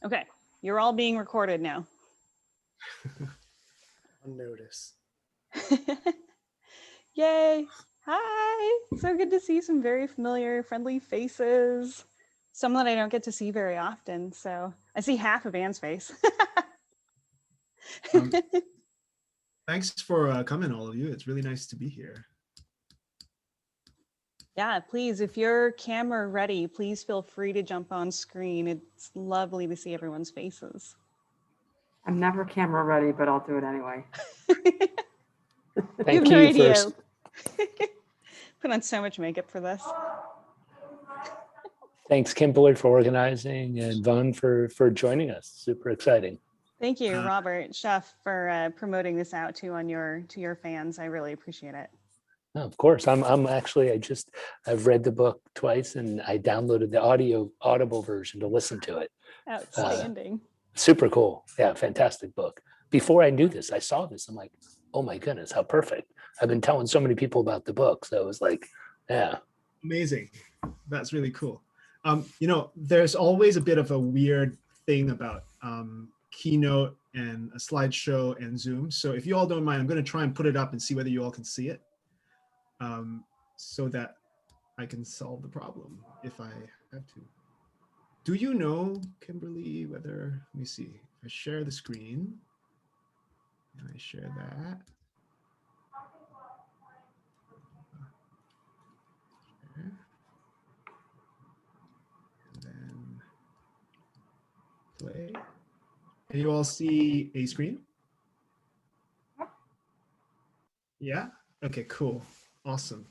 Okay, you're all being recorded now. On notice. Yay. Hi. So good to see some very familiar, friendly faces. Some that I don't get to see very often. So I see half of Anne's face. Thanks for coming, all of you. It's really nice to be here. Yeah, please, if you're camera ready, please feel free to jump on screen. It's lovely to see everyone's faces. I'm never camera ready, but I'll do it anyway. Thank you for put on so much makeup for this. Thanks, Kimberly, for organizing, and Vaughn for joining us. Super exciting. Thank you, Robert, Chef, for promoting this out to your fans. I really appreciate it. Oh, of course, I'm actually I've read the book twice, and I downloaded the audible version to listen to it. Outstanding. Super cool. Yeah, fantastic book. Before I knew this, I saw this. I'm like, oh my goodness, how perfect. I've been telling so many people about the book. So it was like, yeah. Amazing. That's really cool. There's always a bit of a weird thing about Keynote and a slideshow and Zoom. So if you all don't mind, I'm going to try and put it up and see whether you all can see it, so that I can solve the problem if I have to. Do you know, Kimberly, whether, let me see, I share the screen and I share that. Okay. And then play. Can you all see a screen? Yeah? Okay, cool. Awesome.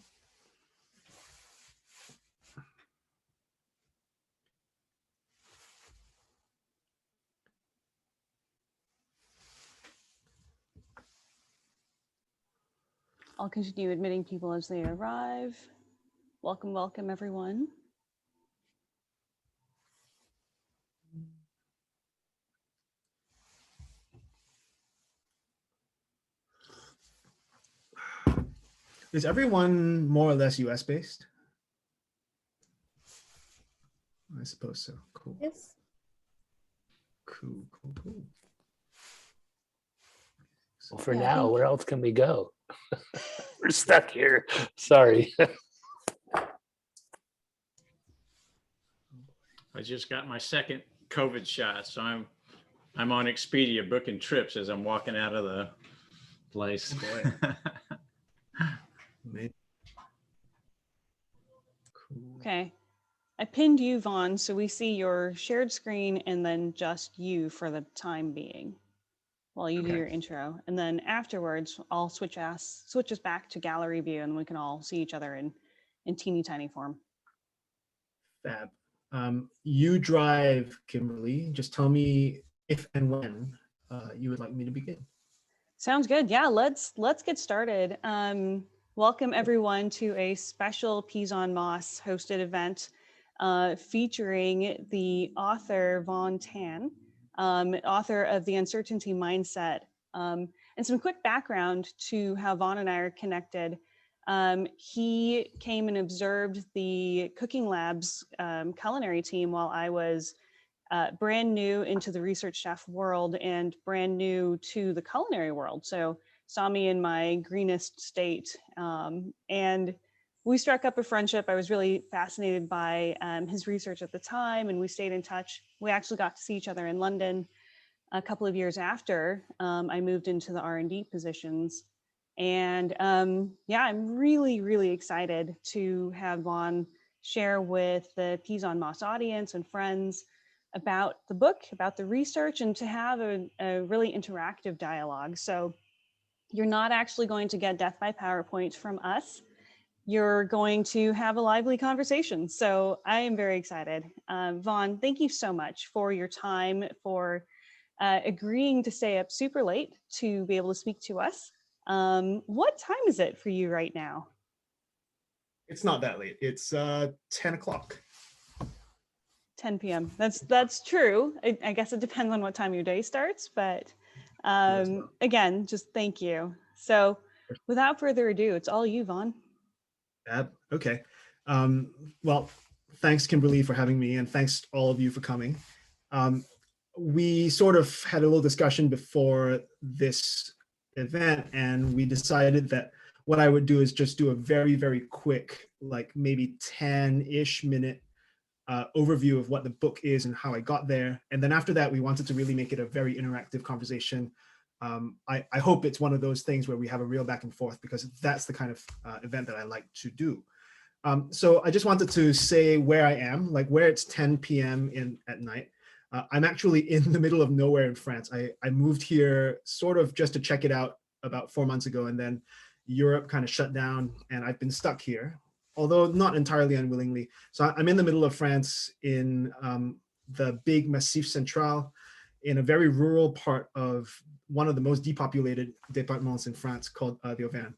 I'll continue admitting people as they arrive. Welcome, welcome, everyone. Is everyone more or less US based? I suppose so. Cool. Yes. Cool. Well, for now, where else can we go? We're stuck here. Sorry. I just got my second COVID shot, so I'm on Expedia booking trips as I'm walking out of the place. Cool. Okay. I pinned you, Vaughn, so we see your shared screen and then just you for the time being while you do your intro. And then afterwards, I'll switch us back to gallery view and we can all see each other in teeny tiny form. Fab. You drive, Kimberly. Just tell me if and when you would like me to begin. Sounds good. Yeah, let's get started. Welcome everyone to a special PeasOnMoss hosted event featuring the author Vaughn Tan, author of The Uncertainty Mindset. And some quick background to how Vaughn and I are connected. He came and observed the Cooking Labs culinary team while I was brand new into the research chef world and brand new to the culinary world. So saw me in my greenest state. And we struck up a friendship. I was really fascinated by his research at the time, and we stayed in touch. We actually got to see each other in London a couple of years after I moved into the R&D positions. And yeah, I'm really, really excited to have Vaughn share with the PeasOnMoss audience and friends about the book, about the research, and to have a really interactive dialogue. So you're not actually going to get death by PowerPoint from us. You're going to have a lively conversation. So I am very excited. Vaughn, thank you so much for your time, for agreeing to stay up super late to be able to speak to us. What time is it for you right now? It's not that late. It's 10 o'clock. 10 p.m. That's true. I guess it depends on what time your day starts, but again, just thank you. So without further ado, it's all you, Vaughn. Okay. Well, thanks, Kimberly, for having me, and thanks all of you for coming. we sort of had a little discussion before this event, and we decided that what I would do is just do a very, very quick, like maybe 10-ish minute overview of what the book is and how I got there. And then after that, we wanted to really make it a very interactive conversation. I hope it's one of those things where we have a real back and forth, because that's the kind of event that I like to do. So I just wanted to say where I am, like where it's 10 p.m. at night. I'm actually in the middle of nowhere in France. I moved here sort of just to check it out about 4 months ago, and then Europe kind of shut down and I've been stuck here, although not entirely unwillingly. So I'm in the middle of France in the big Massif Central, in a very rural part of one of the most depopulated departments in France called the Auvergne.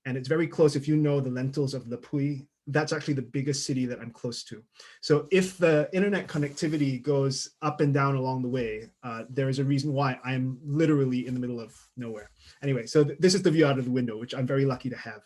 And it's very close. If you know the lentils of Le Puy, that's actually the biggest city that I'm close to. So if the internet connectivity goes up and down along the way, there is a reason why I'm literally in the middle of nowhere. Anyway, so this is the view out of the window, which I'm very lucky to have.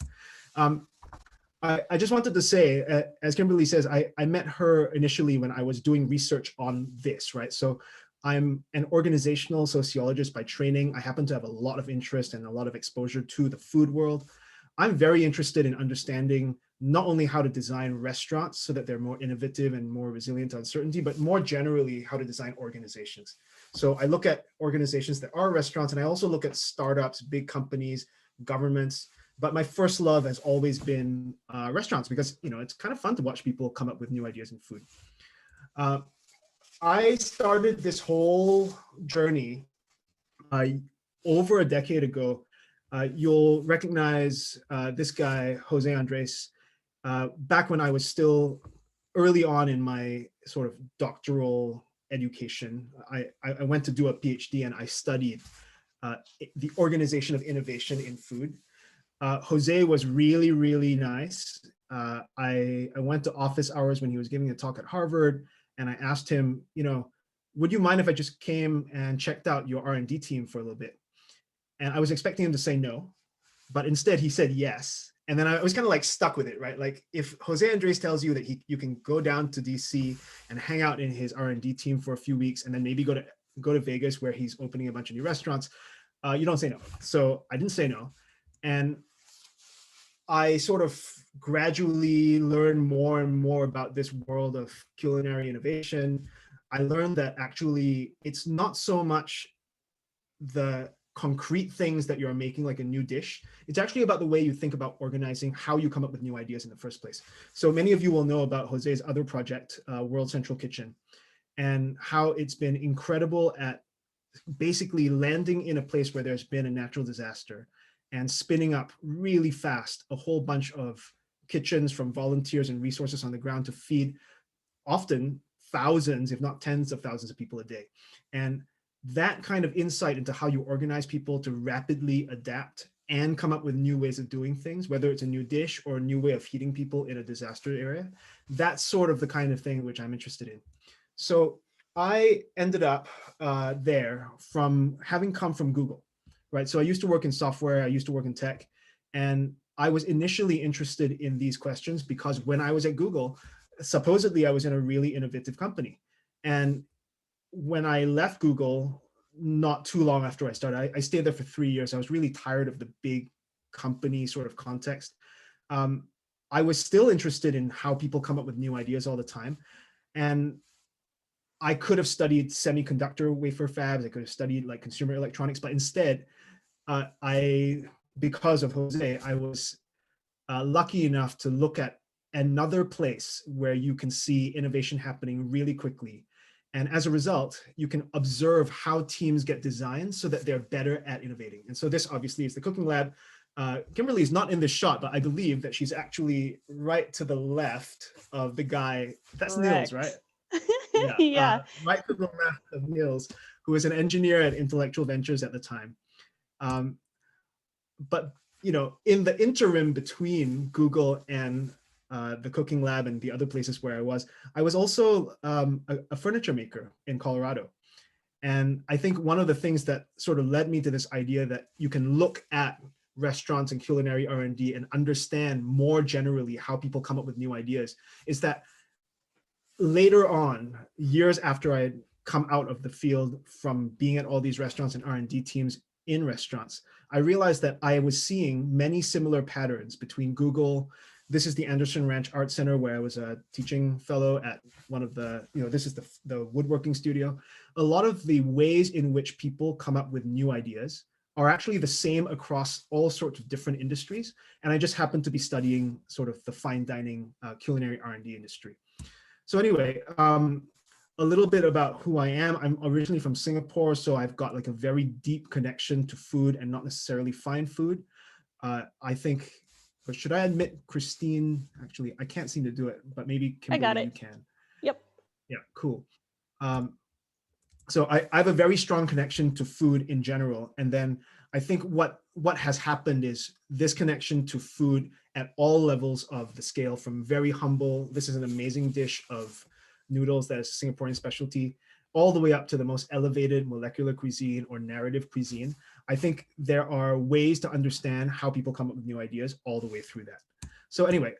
I just wanted to say, as Kimberly says, I met her initially when I was doing research on this, right? So I'm an organizational sociologist by training. I happen to have a lot of interest and a lot of exposure to the food world. I'm very interested in understanding not only how to design restaurants so that they're more innovative and more resilient to uncertainty, but more generally how to design organizations. So I look at organizations that are restaurants, and I also look at startups, big companies, governments. But my first love has always been restaurants, because it's kind of fun to watch people come up with new ideas in food. I started this whole journey over a decade ago. You'll recognize this guy, Jose Andres, back when I was still early on in my sort of doctoral education. I went to do a PhD and I studied the organization of innovation in food. Jose was really, really nice. I went to office hours when he was giving a talk at Harvard, and I asked him, would you mind if I just came and checked out your R&D team for a little bit? And I was expecting him to say no, but instead he said yes. And then I was kind of like stuck with it, right? Like if Jose Andres tells you that you can go down to DC and hang out in his R&D team for a few weeks, and then maybe go to Vegas where he's opening a bunch of new restaurants, you don't say no. So I didn't say no. And I sort of gradually learned more and more about this world of culinary innovation. I learned that actually it's not so much the concrete things that you're making, like a new dish. It's actually about the way you think about organizing, how you come up with new ideas in the first place. So many of you will know about Jose's other project, World Central Kitchen, and how it's been incredible at basically landing in a place where there's been a natural disaster and spinning up really fast a whole bunch of kitchens from volunteers and resources on the ground to feed often thousands, if not tens of thousands of people a day. And that kind of insight into how you organize people to rapidly adapt and come up with new ways of doing things, whether it's a new dish or a new way of feeding people in a disaster area, that's sort of the kind of thing which I'm interested in. So I ended up there from having come from Google, right? So I used to work in software, I used to work in tech, and I was initially interested in these questions because when I was at Google, supposedly I was in a really innovative company. And when I left Google, not too long after I started, I stayed there for 3 years. I was really tired of the big company sort of context. I was still interested in how people come up with new ideas all the time. And I could have studied semiconductor wafer fabs. I could have studied like consumer electronics, but instead, because of Jose, I was lucky enough to look at another place where you can see innovation happening really quickly. And as a result, you can observe how teams get designed so that they're better at innovating. And so this obviously is the cooking lab. Kimberly is not in this shot, but I believe that she's actually right to the left of the guy. That's Niels, right? Yeah. Yeah. Right to the left of Niels, who was an engineer at Intellectual Ventures at the time. But in the interim between Google and the cooking lab and the other places where I was also a furniture maker in Colorado. And I think one of the things that sort of led me to this idea that you can look at restaurants and culinary R&D and understand more generally how people come up with new ideas is that later on, years after I come out of the field from being at all these restaurants and R&D teams in restaurants, I realized that I was seeing many similar patterns between Google. This is the Anderson Ranch Art Center where I was a teaching fellow at one of the, this is the woodworking studio. A lot of the ways in which people come up with new ideas are actually the same across all sorts of different industries. And I just happened to be studying sort of the fine dining culinary R&D industry. So anyway, a little bit about who I am. I'm originally from Singapore, so I've got like a very deep connection to food and not necessarily fine food. I think, but should I admit, Christine, actually, I can't seem to do it, but maybe Kimberly, I got it. you can. Yep. Yeah, cool. So I have a very strong connection to food in general. And then I think what has happened is this connection to food at all levels of the scale, from very humble, this is an amazing dish of noodles that is a Singaporean specialty, all the way up to the most elevated molecular cuisine or narrative cuisine. I think there are ways to understand how people come up with new ideas all the way through that. So anyway,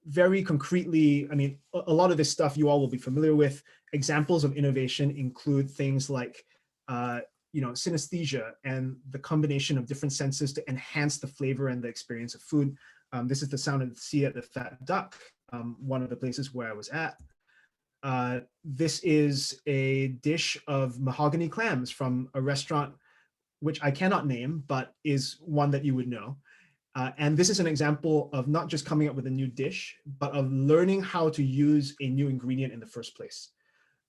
very concretely, I mean, a lot of this stuff you all will be familiar with. Examples of innovation include things like, synesthesia and the combination of different senses to enhance the flavor and the experience of food. This is the sound of the sea at the Fat Duck, one of the places where I was at. This is a dish of mahogany clams from a restaurant, which I cannot name, but is one that you would know. And this is an example of not just coming up with a new dish, but of learning how to use a new ingredient in the first place.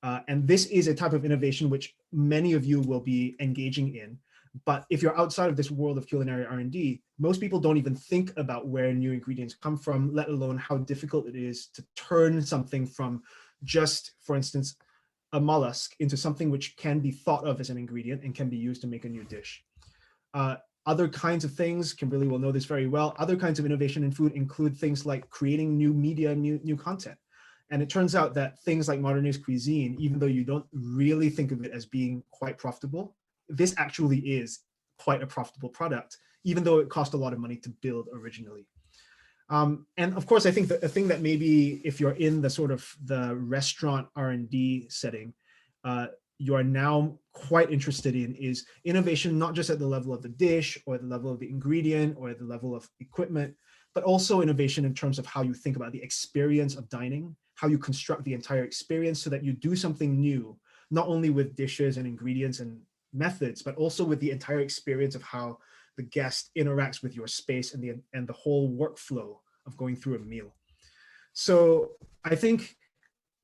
And this is a type of innovation which many of you will be engaging in. But if you're outside of this world of culinary R&D, most people don't even think about where new ingredients come from, let alone how difficult it is to turn something from just, for instance, a mollusk into something which can be thought of as an ingredient and can be used to make a new dish. Other kinds of things, Kimberly will know this very well, other kinds of innovation in food include things like creating new media, new content. And it turns out that things like modernist cuisine, even though you don't really think of it as being quite profitable, this actually is quite a profitable product, even though it cost a lot of money to build originally. And of course, I think that a thing that maybe if you're in the sort of the restaurant R&D setting, you are now quite interested in is innovation, not just at the level of the dish or the level of the ingredient or the level of equipment, but also innovation in terms of how you think about the experience of dining, how you construct the entire experience so that you do something new, not only with dishes and ingredients and methods, but also with the entire experience of how the guest interacts with your space and the whole workflow of going through a meal. So I think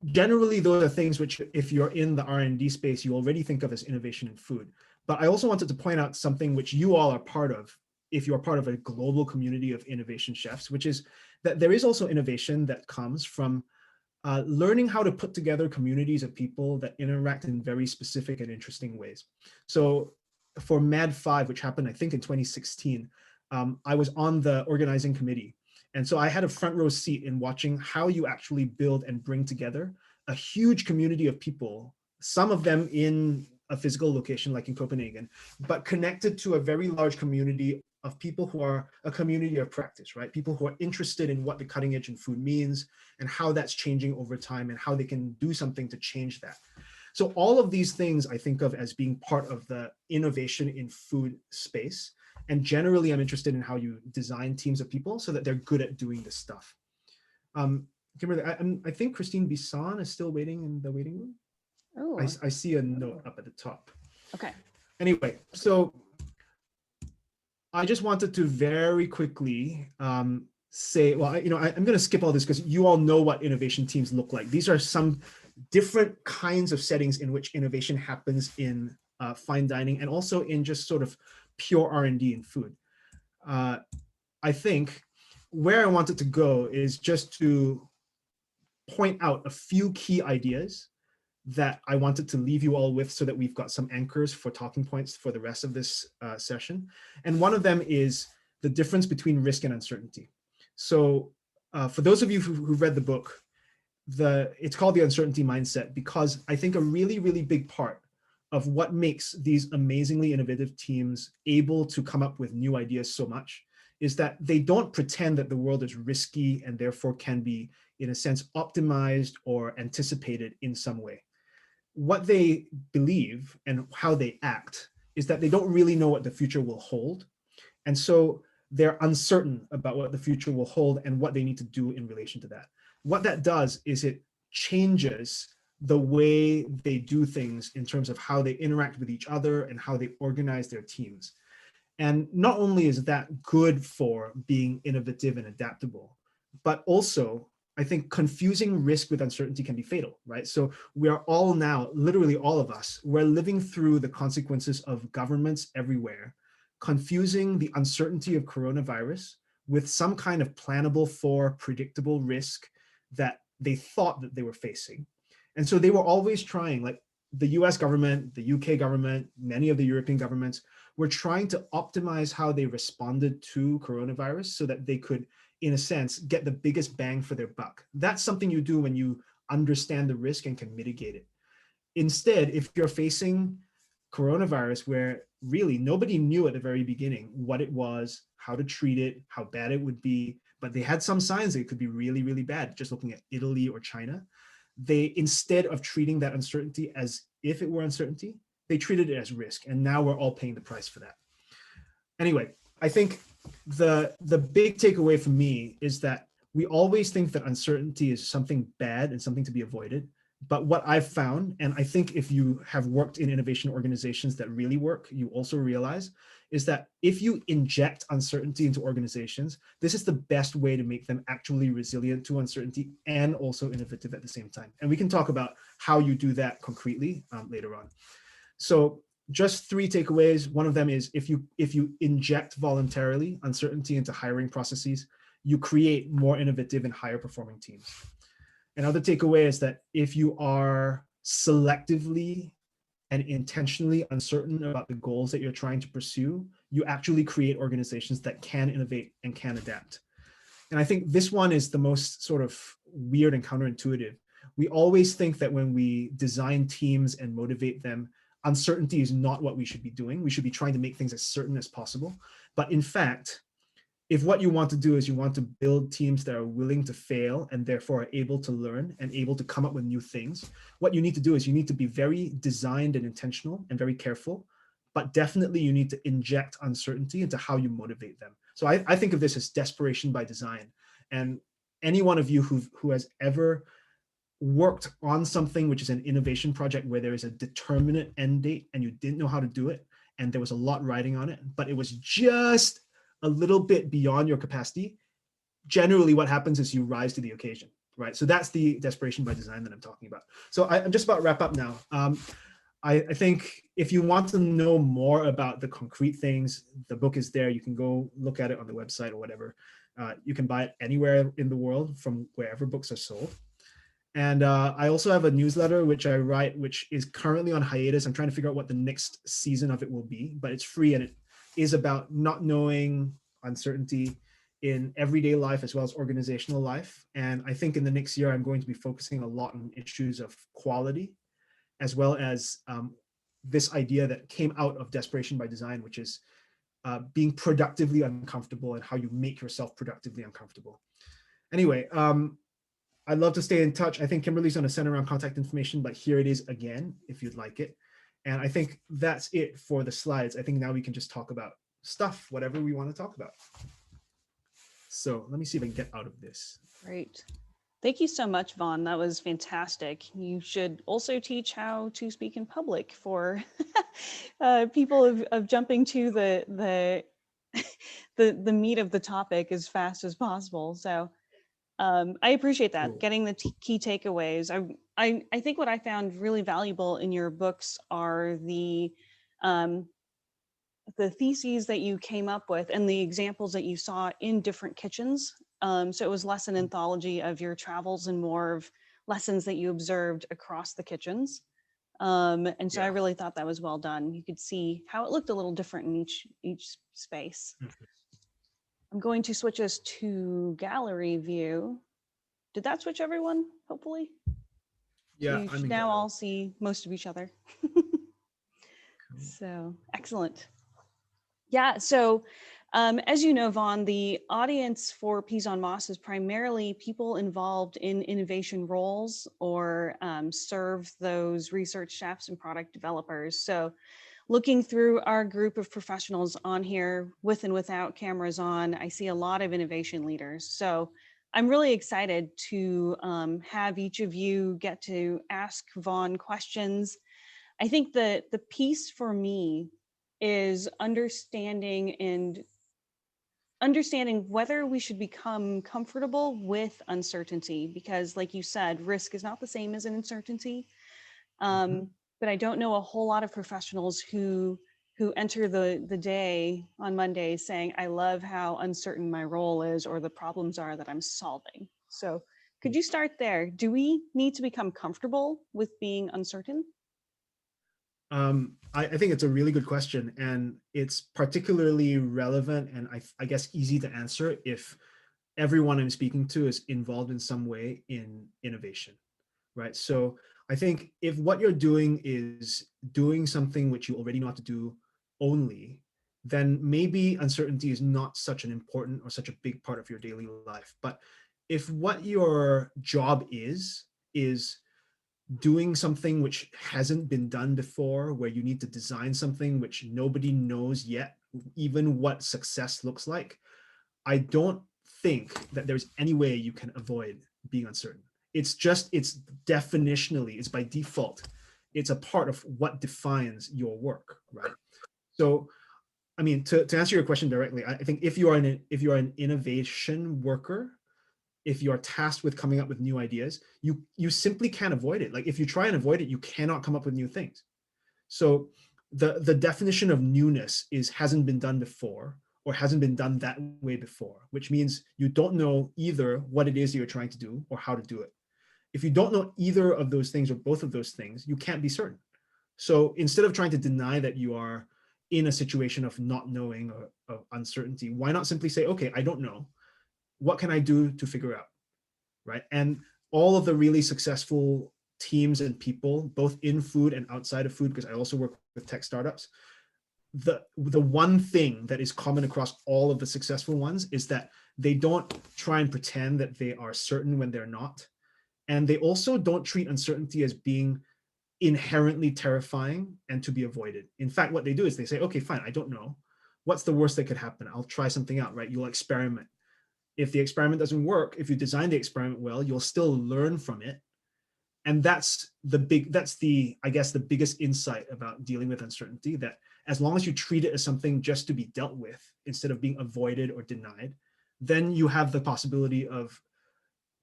generally those are things which, if you're in the R&D space, you already think of as innovation in food. But I also wanted to point out something which you all are part of, if you're part of a global community of innovation chefs, which is that there is also innovation that comes from learning how to put together communities of people that interact in very specific and interesting ways. So for MAD 5, which happened, I think in 2016, I was on the organizing committee. And so I had a front row seat in watching how you actually build and bring together a huge community of people, some of them in a physical location like in Copenhagen, but connected to a very large community of people who are a community of practice, right? People who are interested in what the cutting edge in food means and how that's changing over time and how they can do something to change that. So all of these things I think of as being part of the innovation in food space. And generally, I'm interested in how you design teams of people so that they're good at doing this stuff. Kimberly, I think Christine Bisson is still waiting in the waiting room. Oh, I see a note up at the top. okay. Anyway, so I just wanted to very quickly say, well, I'm going to skip all this because you all know what innovation teams look like. These are some different kinds of settings in which innovation happens in fine dining and also in just sort of pure R&D in food. I think where I wanted to go is just to point out a few key ideas that I wanted to leave you all with so that we've got some anchors for talking points for the rest of this session. And one of them is the difference between risk and uncertainty. So for those of you who've read the book, it's called The Uncertainty Mindset because I think a really, really big part of what makes these amazingly innovative teams able to come up with new ideas so much is that they don't pretend that the world is risky and therefore can be, in a sense, optimized or anticipated in some way. what they believe and how they act is that they don't really know what the future will hold. And so they're uncertain about what the future will hold and what they need to do in relation to that. What that does is it changes the way they do things in terms of how they interact with each other and how they organize their teams. And not only is that good for being innovative and adaptable, but also I think confusing risk with uncertainty can be fatal, right? So we are all now, literally all of us, we're living through the consequences of governments everywhere, confusing the uncertainty of coronavirus with some kind of plannable for predictable risk that they thought that they were facing. And so they were always trying, like the US government, the UK government, many of the European governments were trying to optimize how they responded to coronavirus so that they could, in a sense, get the biggest bang for their buck. That's something you do when you understand the risk and can mitigate it. Instead, if you're facing coronavirus where really nobody knew at the very beginning what it was, how to treat it, how bad it would be, but they had some signs that it could be really, really bad, just looking at Italy or China, they, instead of treating that uncertainty as if it were uncertainty, they treated it as risk. And now we're all paying the price for that. Anyway, I think the big takeaway for me is that we always think that uncertainty is something bad and something to be avoided. But what I've found, and I think if you have worked in innovation organizations that really work, you also realize, is that if you inject uncertainty into organizations, this is the best way to make them actually resilient to uncertainty and also innovative at the same time. And we can talk about how you do that concretely later on. So just 3 takeaways. One of them is if you inject voluntarily uncertainty into hiring processes, you create more innovative and higher performing teams. Another takeaway is that if you are selectively and intentionally uncertain about the goals that you're trying to pursue, you actually create organizations that can innovate and can adapt. And I think this one is the most sort of weird and counterintuitive. We always think that when we design teams and motivate them, uncertainty is not what we should be doing. We should be trying to make things as certain as possible. But in fact, if what you want to do is you want to build teams that are willing to fail and therefore are able to learn and able to come up with new things, what you need to do is you need to be very designed and intentional and very careful, but definitely you need to inject uncertainty into how you motivate them. So I think of this as desperation by design. And any one of you who has ever worked on something which is an innovation project where there is a determinate end date and you didn't know how to do it, and there was a lot riding on it, but it was just a little bit beyond your capacity, generally what happens is you rise to the occasion, right? So that's the desperation by design that I'm talking about. So I'm just about to wrap up now. I think if you want to know more about the concrete things, the book is there. You can go look at it on the website or whatever. You can buy it anywhere in the world from wherever books are sold. And I also have a newsletter which I write, which is currently on hiatus. I'm trying to figure out what the next season of it will be, but it's free and it is about not knowing, uncertainty in everyday life as well as organizational life. And I think in the next year, I'm going to be focusing a lot on issues of quality, as well as this idea that came out of desperation by design, which is being productively uncomfortable and how you make yourself productively uncomfortable. Anyway, I'd love to stay in touch. I think Kimberly's going to send around contact information, but here it is again, if you'd like it. And I think that's it for the slides. I think now we can just talk about stuff, whatever we want to talk about. So let me see if I can get out of this. Great. Thank you so much, Vaughn. That was fantastic. You should also teach how to speak in public for people of jumping to the meat of the topic as fast as possible. So I appreciate that, Cool. getting the key takeaways. I think what I found really valuable in your books are the theses that you came up with and the examples that you saw in different kitchens. So it was less an anthology of your travels and more of lessons that you observed across the kitchens. And so I really thought that was well done. You could see how it looked a little different in each space. I'm going to switch us to gallery view. Did that switch everyone, hopefully? Yeah, You should now all see most of each other. So excellent. Yeah, so As you know, Vaughn, the audience for PeasOnMoss is primarily people involved in innovation roles or serve those research chefs and product developers. So looking through our group of professionals on here with and without cameras on, I see a lot of innovation leaders. So I'm really excited to have each of you get to ask Vaughn questions. I think that the piece for me is understanding whether we should become comfortable with uncertainty, because like you said, risk is not the same as an uncertainty. But I don't know a whole lot of professionals who enter the day on Monday saying, I love how uncertain my role is or the problems are that I'm solving. So could you start there? Do we need to become comfortable with being uncertain? I think it's a really good question, and it's particularly relevant and I guess easy to answer if everyone I'm speaking to is involved in some way in innovation, right? So I think if what you're doing is doing something which you already know how to do only, then maybe uncertainty is not such an important or such a big part of your daily life. But if what your job is doing something which hasn't been done before, where you need to design something which nobody knows yet, even what success looks like, I don't think that there's any way you can avoid being uncertain. It's definitionally, it's by default, it's a part of what defines your work, right? So, I mean, to answer your question directly, I think if you are an innovation worker, if you are tasked with coming up with new ideas, you simply can't avoid it. Like if you try and avoid it, you cannot come up with new things. So the definition of newness is hasn't been done before or hasn't been done that way before, which means you don't know either what it is you're trying to do or how to do it. If you don't know either of those things or both of those things, you can't be certain. So instead of trying to deny that you are in a situation of not knowing or of uncertainty, why not simply say, okay, I don't know. What can I do to figure out, right? And all of the really successful teams and people, both in food and outside of food, because I also work with tech startups, the one thing that is common across all of the successful ones is that they don't try and pretend that they are certain when they're not. And they also don't treat uncertainty as being inherently terrifying and to be avoided. In fact, what they do is they say, okay, fine, I don't know. What's the worst that could happen? I'll try something out, right? You'll experiment. If the experiment doesn't work, if you design the experiment well, you'll still learn from it. And that's I guess the biggest insight about dealing with uncertainty, that as long as you treat it as something just to be dealt with instead of being avoided or denied, then you have the possibility of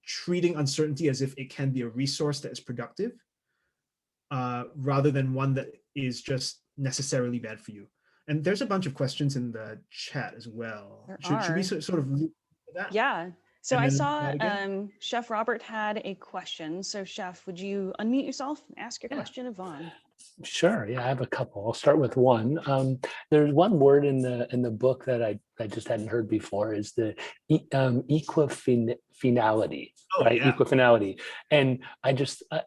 treating uncertainty as if it can be a resource that is productive, rather than one that is just necessarily bad for you. And there's a bunch of questions in the chat as well. Should we sort of loop that? Yeah. So And I then saw that again? Chef Robert had a question. So Chef, would you unmute yourself and ask your Yeah. question of Vaughn? Sure. Yeah, I have a couple. I'll start with one. There's one word in the book that I just hadn't heard before, is the equifinality, Oh, right? yeah. Equifinality. And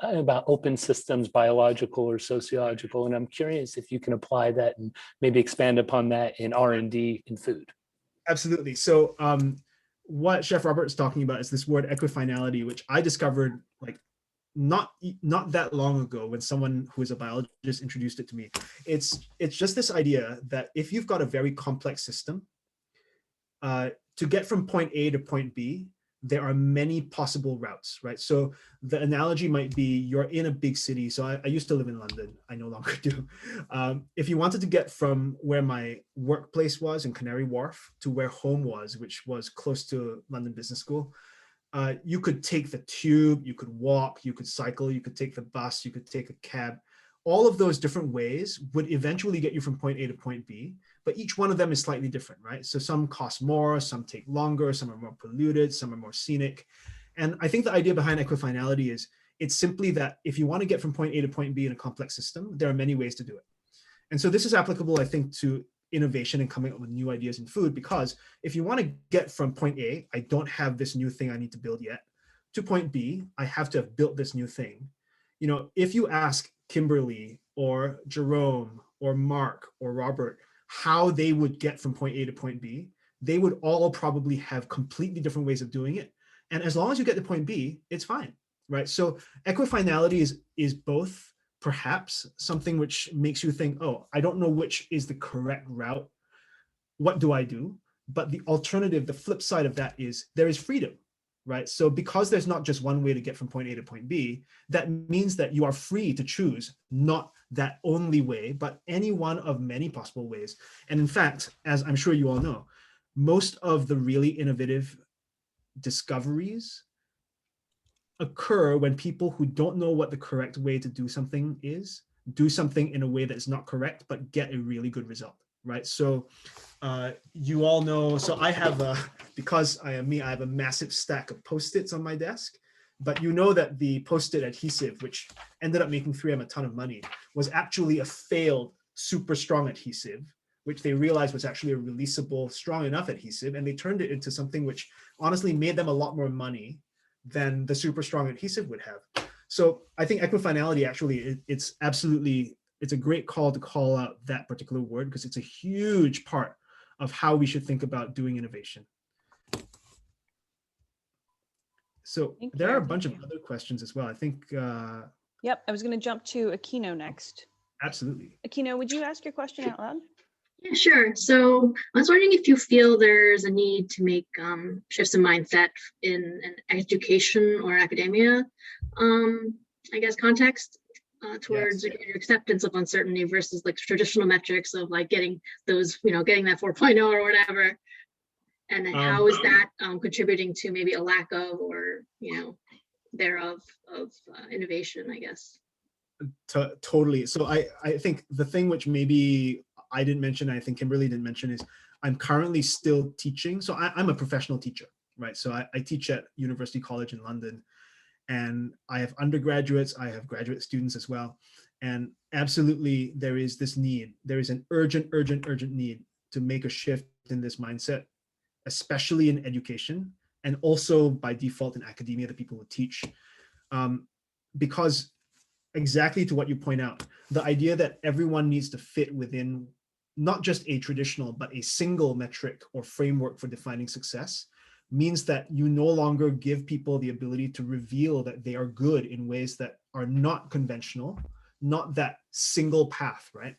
about open systems, biological or sociological, and I'm curious if you can apply that and maybe expand upon that in R&D in food. Absolutely. So what Chef Robert is talking about is this word equifinality, which I discovered like not that long ago when someone who is a biologist introduced it to me. It's just this idea that if you've got a very complex system, to get from point A to point B, there are many possible routes, right? So the analogy might be you're in a big city. So I used to live in London. I no longer do. If you wanted to get from where my workplace was in Canary Wharf to where home was, which was close to London Business School, you could take the tube, you could walk, you could cycle, you could take the bus, you could take a cab. All of those different ways would eventually get you from point A to point B, but each one of them is slightly different, right? So some cost more, some take longer, some are more polluted, some are more scenic. And I think the idea behind equifinality is it's simply that if you want to get from point A to point B in a complex system, there are many ways to do it. And so this is applicable, I think, to innovation and coming up with new ideas in food, because if you want to get from point A, I don't have this new thing I need to build yet, to point B, I have to have built this new thing. You know, if you ask Kimberly or Jerome or Mark or Robert how they would get from point A to point B, they would all probably have completely different ways of doing it. And as long as you get to point B, it's fine, right? So equifinality is both perhaps something which makes you think, oh, I don't know which is the correct route. What do I do? But the alternative, the flip side of that is there is freedom, right? So because there's not just one way to get from point A to point B, that means that you are free to choose not that only way, but any one of many possible ways. And in fact, as I'm sure you all know, most of the really innovative discoveries occur when people who don't know what the correct way to do something is, do something in a way that's not correct, but get a really good result, right? So you all know, so I have because I am me, I have a massive stack of Post-its on my desk, but you know that the Post-it adhesive, which ended up making 3M a ton of money, was actually a failed super strong adhesive, which they realized was actually a releasable, strong enough adhesive, and they turned it into something which honestly made them a lot more money than the super strong adhesive would have. So I think equifinality actually, it's absolutely, it's a great call to call out that particular word because it's a huge part of how we should think about doing innovation. So there are a bunch of other questions as well. I think. Yep, I was going to jump to Aquino next. Absolutely. Aquino, would you ask your question out loud? Yeah, sure. So I was wondering if you feel there's a need to make shifts in mindset in an education or academia, I guess, context towards Yes. your acceptance of uncertainty versus like traditional metrics of like getting those, getting that 4.0 or whatever. And then how is that contributing to maybe a lack of or, thereof of innovation, I guess? Totally. So I think the thing which maybe I didn't mention, I think Kimberly didn't mention, is I'm currently still teaching. So I'm a professional teacher, right? So I teach at University College in London, and I have undergraduates, I have graduate students as well. And absolutely, there is this need. There is an urgent need to make a shift in this mindset, especially in education, and also by default in academia, the people who teach. Because exactly to what you point out, the idea that everyone needs to fit within not just a traditional, but a single metric or framework for defining success means that you no longer give people the ability to reveal that they are good in ways that are not conventional, not that single path, right?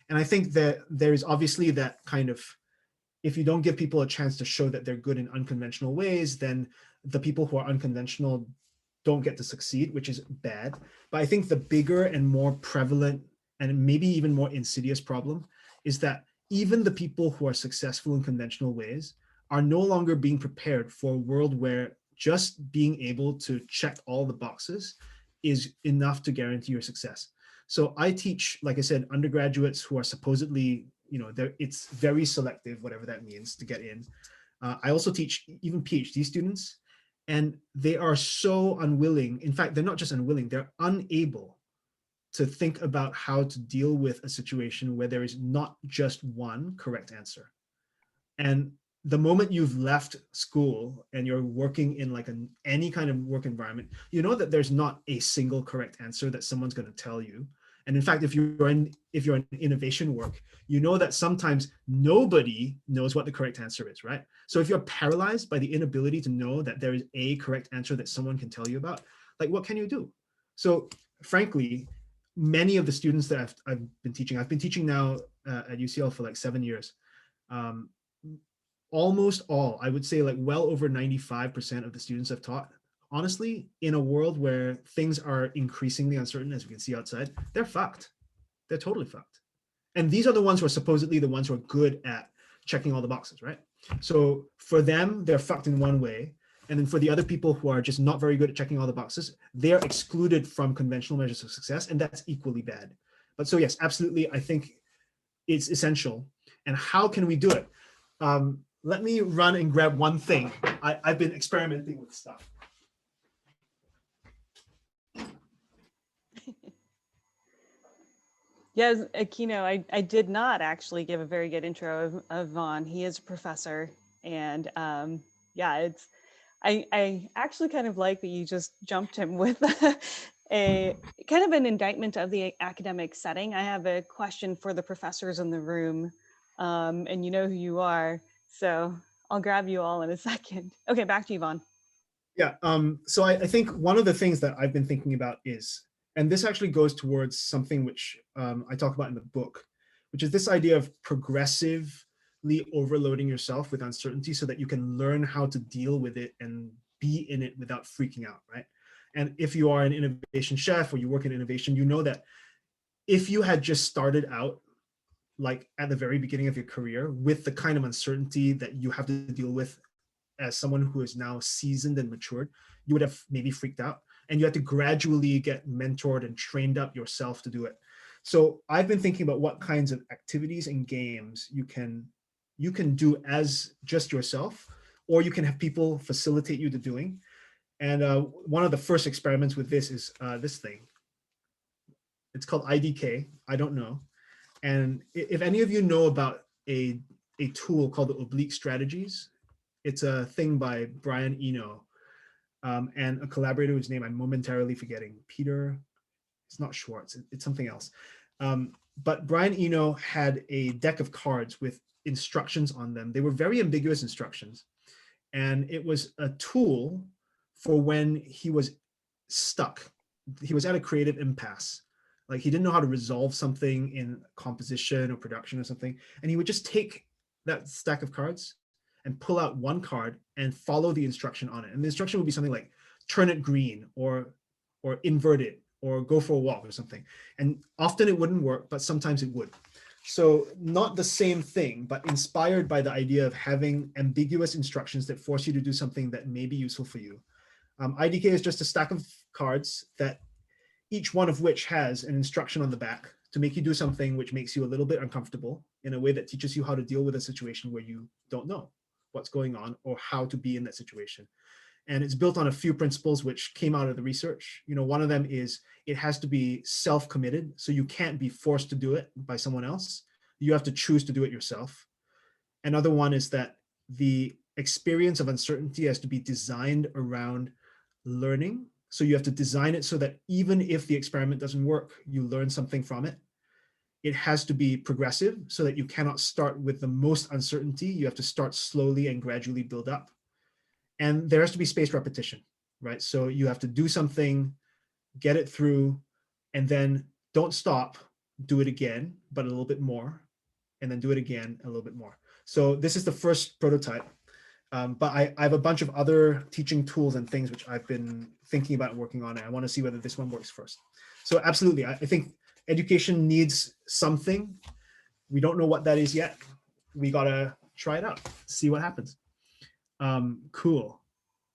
And I think that there is obviously that kind of, if you don't give people a chance to show that they're good in unconventional ways, then the people who are unconventional don't get to succeed, which is bad. But I think the bigger and more prevalent and maybe even more insidious problem is that even the people who are successful in conventional ways are no longer being prepared for a world where just being able to check all the boxes is enough to guarantee your success. So I teach, like I said, undergraduates who are supposedly, it's very selective, whatever that means, to get in. I also teach even PhD students, and they are so unwilling. In fact, they're not just unwilling, they're unable to think about how to deal with a situation where there is not just one correct answer. And the moment you've left school and you're working in like any kind of work environment, you know that there's not a single correct answer that someone's going to tell you. And in fact, if you're in innovation work, you know that sometimes nobody knows what the correct answer is, right? So if you're paralyzed by the inability to know that there is a correct answer that someone can tell you about, like what can you do? So frankly, many of the students that I've been teaching now at UCL for like 7 years. Almost all, I would say like well over 95% of the students I've taught, honestly, in a world where things are increasingly uncertain, as we can see outside, they're fucked. They're totally fucked. And these are the ones who are supposedly the ones who are good at checking all the boxes, right? So for them, they're fucked in one way. And then for the other people who are just not very good at checking all the boxes, they're excluded from conventional measures of success, and that's equally bad. But so yes, absolutely, I think it's essential. And how can we do it? Let me run and grab one thing. I've been experimenting with stuff. Yes, Aquino, I did not actually give a very good intro of Vaughn. He is a professor, and yeah, I actually kind of like that you just jumped him with a kind of an indictment of the academic setting. I have a question for the professors in the room, and you know who you are. So I'll grab you all in a second. Okay, back to you, Vaughn. Yeah. So I think one of the things that I've been thinking about is, and this actually goes towards something which I talk about in the book, which is this idea of progressively overloading yourself with uncertainty so that you can learn how to deal with it and be in it without freaking out, right? And if you are an innovation chef or you work in innovation, you know that if you had just started out like at the very beginning of your career with the kind of uncertainty that you have to deal with as someone who is now seasoned and matured, you would have maybe freaked out, and you had to gradually get mentored and trained up yourself to do it. So I've been thinking about what kinds of activities and games you can do as just yourself, or you can have people facilitate you to doing. And one of the first experiments with this is this thing. It's called IDK. I don't know. And if any of you know about a tool called the oblique strategies, it's a thing by Brian Eno and a collaborator whose name I'm momentarily forgetting. Peter, it's not Schwartz, it's something else. But Brian Eno had a deck of cards with instructions on them. They were very ambiguous instructions. And it was a tool for when he was stuck. He was at a creative impasse. Like he didn't know how to resolve something in composition or production or something. And he would just take that stack of cards and pull out one card and follow the instruction on it. And the instruction would be something like turn it green or invert it or go for a walk or something. And often it wouldn't work, but sometimes it would. So not the same thing, but inspired by the idea of having ambiguous instructions that force you to do something that may be useful for you. IDK is just a stack of cards that each one of which has an instruction on the back to make you do something which makes you a little bit uncomfortable in a way that teaches you how to deal with a situation where you don't know what's going on or how to be in that situation. And it's built on a few principles which came out of the research. You know, one of them is it has to be self-committed. So you can't be forced to do it by someone else. You have to choose to do it yourself. Another one is that the experience of uncertainty has to be designed around learning. So you have to design it so that even if the experiment doesn't work, you learn something from it. It has to be progressive so that you cannot start with the most uncertainty. You have to start slowly and gradually build up. And there has to be spaced repetition, right? So you have to do something, get it through, and then don't stop, do it again, but a little bit more, and then do it again a little bit more. So this is the first prototype. But I have a bunch of other teaching tools and things which I've been thinking about working on. And I want to see whether this one works first. So absolutely, I think education needs something. We don't know what that is yet. We got to try it out, see what happens. Cool.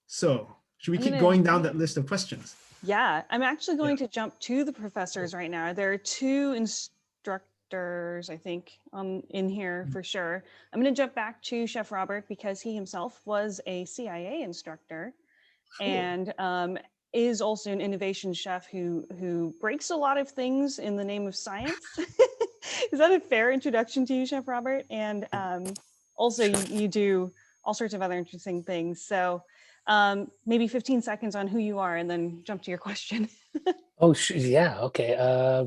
So should we keep going down that list of questions? Yeah, I'm actually going to jump to the professors right now. There are two instructors, I think, in here for sure. I'm going to jump back to Chef Robert because he himself was a CIA instructor and is also an innovation chef who breaks a lot of things in the name of science. Is that a fair introduction to you, Chef Robert? And also you do all sorts of other interesting things. So maybe 15 seconds on who you are and then jump to your question. Oh, yeah. Okay.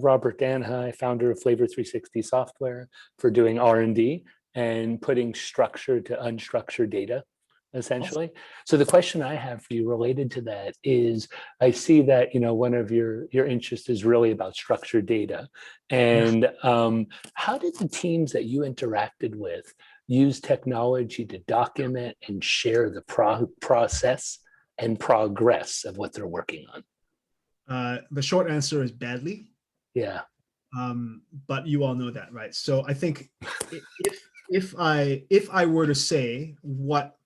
Robert Tan, founder of Flavor 360 software for doing R&D and putting structured to unstructured data, essentially. So the question I have for you related to that is, I see that, you know, one of your interests is really about structured data. And how did the teams that you interacted with use technology to document and share the process and progress of what they're working on? The short answer is badly. Yeah. But you all know that, right? So I think if I were to say what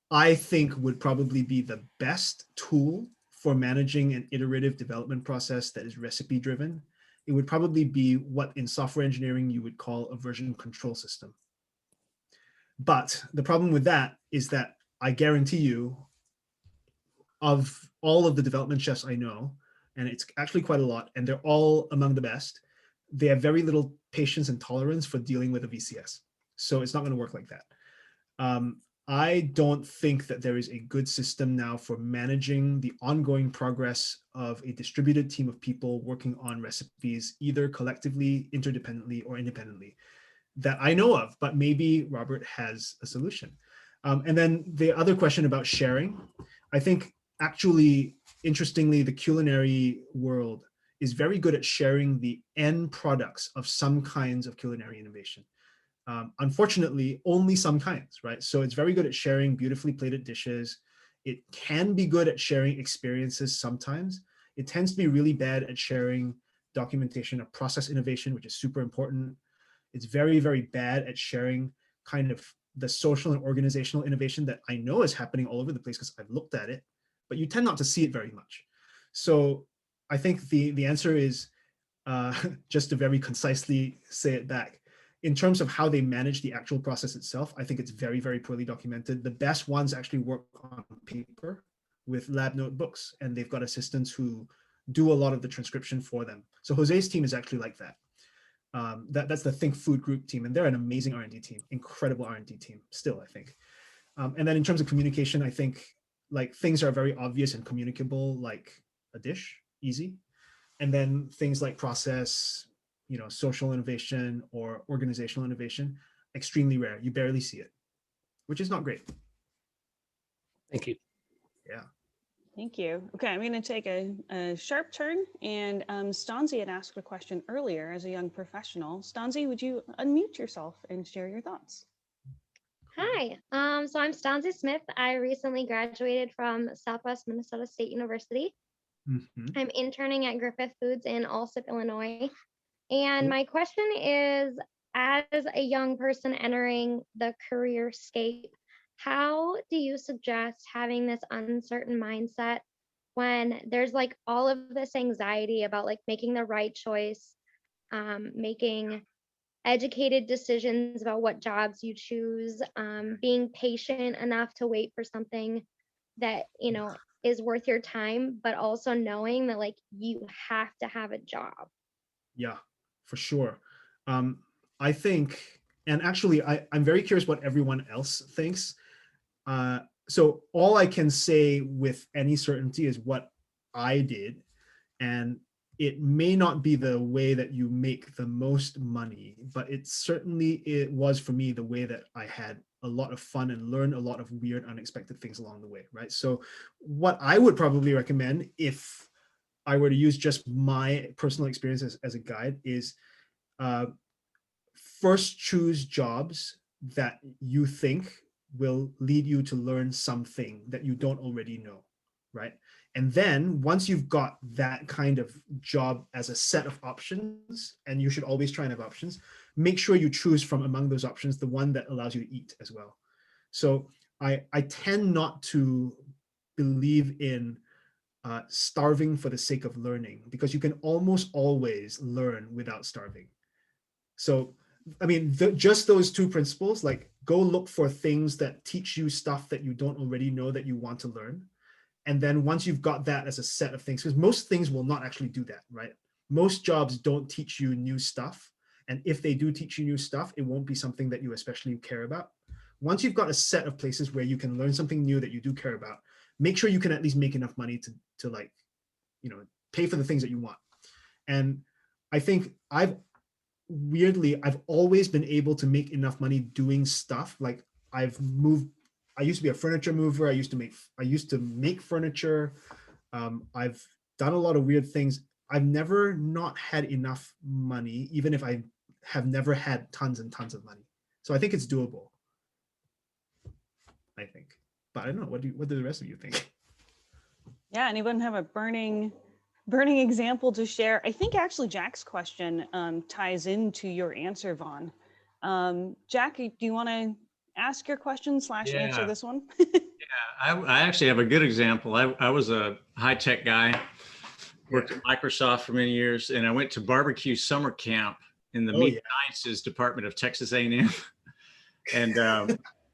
I think would probably be the best tool for managing an iterative development process that is recipe driven, it would probably be what in software engineering you would call a version control system. But the problem with that is that I guarantee you, of all of the development chefs I know, and it's actually quite a lot, and they're all among the best, they have very little patience and tolerance for dealing with a VCS. So it's not going to work like that. I don't think that there is a good system now for managing the ongoing progress of a distributed team of people working on recipes, either collectively, interdependently, or independently. that I know of, but maybe Robert has a solution. And then the other question about sharing, I think actually, interestingly, the culinary world is very good at sharing the end products of some kinds of culinary innovation. Unfortunately, only some kinds, right? So it's very good at sharing beautifully plated dishes. It can be good at sharing experiences sometimes. It tends to be really bad at sharing documentation of process innovation, which is super important. It's very, very bad at sharing kind of the social and organizational innovation that I know is happening all over the place because I've looked at it, but you tend not to see it very much. So I think the answer is, just to very concisely say it back, in terms of how they manage the actual process itself, I think it's very, very poorly documented. The best ones actually work on paper with lab notebooks, and they've got assistants who do a lot of the transcription for them. So Jose's team is actually like that. That's the Think Food Group team, and they're an amazing R&D team, incredible R&D team still, I think. And then in terms of communication, I think like things are very obvious and communicable, like a dish, easy. And then things like process, social innovation or organizational innovation, extremely rare. You barely see it, which is not great. Thank you. Yeah. Thank you. Okay, I'm going to take a sharp turn. And Stanzi had asked a question earlier as a young professional. Stanzi, would you unmute yourself and share your thoughts? Hi, so I'm Stanzi Smith. I recently graduated from Southwest Minnesota State University. Mm-hmm. I'm interning at Griffith Foods in Allsip, Illinois. And my question is, as a young person entering the career scape, how do you suggest having this uncertain mindset when there's like all of this anxiety about like making the right choice, making educated decisions about what jobs you choose, being patient enough to wait for something that, is worth your time, but also knowing that like you have to have a job? Yeah, for sure. I think, and actually, I'm very curious what everyone else thinks. So all I can say with any certainty is what I did, and it may not be the way that you make the most money, but it was for me the way that I had a lot of fun and learned a lot of weird, unexpected things along the way, right? So what I would probably recommend if I were to use just my personal experience as a guide is first choose jobs that you think will lead you to learn something that you don't already know, right? And then once you've got that kind of job as a set of options, and you should always try and have options, make sure you choose from among those options the one that allows you to eat as well. So I tend not to believe in starving for the sake of learning, because you can almost always learn without starving. So, I mean, just those two principles, like go look for things that teach you stuff that you don't already know that you want to learn. And then once you've got that as a set of things, because most things will not actually do that, right? Most jobs don't teach you new stuff. And if they do teach you new stuff, it won't be something that you especially care about. Once you've got a set of places where you can learn something new that you do care about, make sure you can at least make enough money to like, pay for the things that you want. And I think I've always been able to make enough money doing stuff. Like I used to be a furniture mover. I used to make furniture. I've done a lot of weird things. I've never not had enough money, even if I have never had tons and tons of money. So I think it's doable, I think. But I don't know, what do the rest of you think? Yeah, anyone have a burning example to share? I think actually Jack's question ties into your answer, Vaughn. Jack, do you want to ask your question / answer this one? I actually have a good example. I was a high-tech guy, worked at Microsoft for many years, and I went to barbecue summer camp in the Meat Sciences Department of Texas A&M. And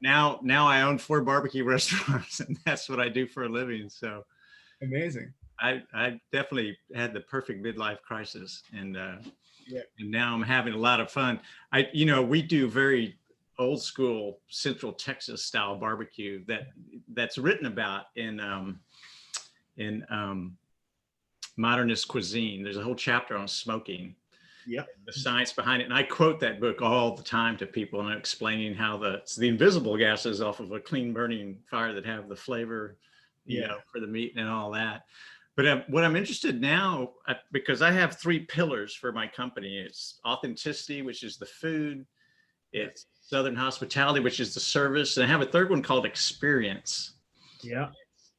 now I own 4 barbecue restaurants, and that's what I do for a living. So amazing. I definitely had the perfect midlife crisis, and now I'm having a lot of fun. We do very old school Central Texas style barbecue that's written about in modernist cuisine. There's a whole chapter on smoking. Yeah. the science behind it. And I quote that book all the time to people, and I'm explaining how the invisible gases off of a clean burning fire that have the flavor, you know, for the meat and all that. But what I'm interested now, because I have 3 pillars for my company. It's authenticity, which is the food. It's Southern hospitality, which is the service. And I have a third one called experience. Yeah.